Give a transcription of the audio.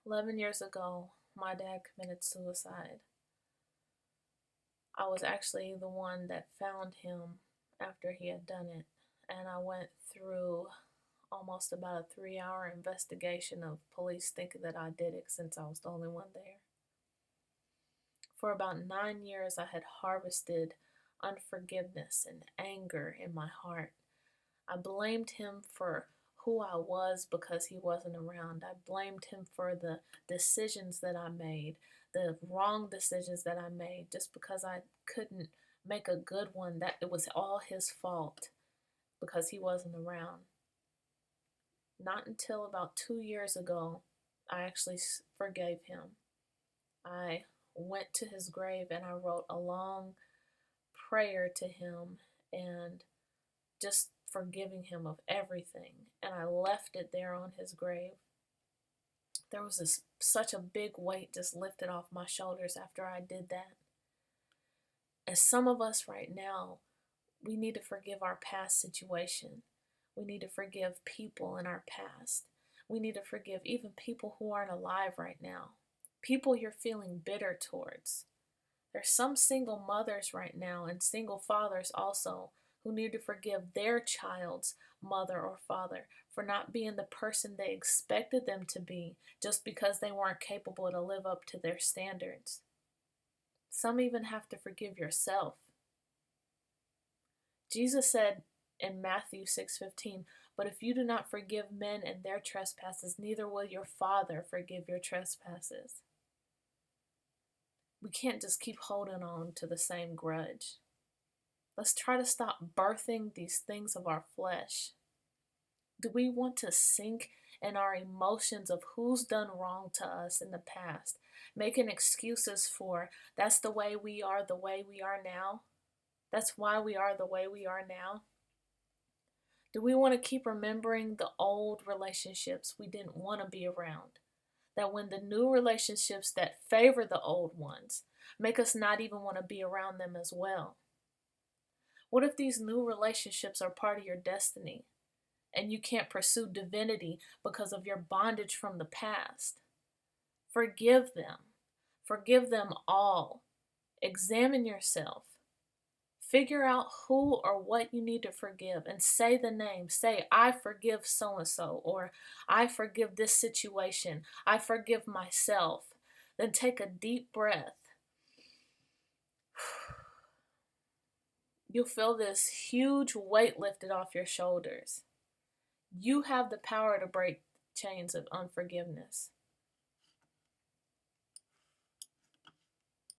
11 years ago, my dad committed suicide. I was actually the one that found him after he had done it, and I went through almost about a 3 hour investigation of police thinking that I did it since I was the only one there. For about 9 years, I had harvested unforgiveness and anger in my heart. I blamed him for who I was because he wasn't around. I blamed him for the decisions that I made, the wrong decisions that I made, just because I couldn't make a good one, that it was all his fault because he wasn't around. Not until about 2 years ago, I actually forgave him. I went to his grave and I wrote a long prayer to him and just forgiving him of everything. And I left it there on his grave. There was such a big weight just lifted off my shoulders after I did that. And some of us right now, we need to forgive our past situation. We need to forgive people in our past. We need to forgive even people who aren't alive right now. People you're feeling bitter towards. There's some single mothers right now and single fathers also who need to forgive their child's mother or father for not being the person they expected them to be just because they weren't capable to live up to their standards. Some even have to forgive yourself. Jesus said in Matthew 6:15, "But if you do not forgive men and their trespasses, neither will your Father forgive your trespasses." We can't just keep holding on to the same grudge. Let's try to stop birthing these things of our flesh. Do we want to sink in our emotions of who's done wrong to us in the past, making excuses for that's the way we are now? That's why we are the way we are now? Do we want to keep remembering the old relationships we didn't want to be around? That when the new relationships that favor the old ones make us not even want to be around them as well? What if these new relationships are part of your destiny and you can't pursue divinity because of your bondage from the past? Forgive them. Forgive them all. Examine yourself. Figure out who or what you need to forgive and say the name. Say, I forgive so and so, or I forgive this situation. I forgive myself. Then take a deep breath. You'll feel this huge weight lifted off your shoulders. You have the power to break chains of unforgiveness.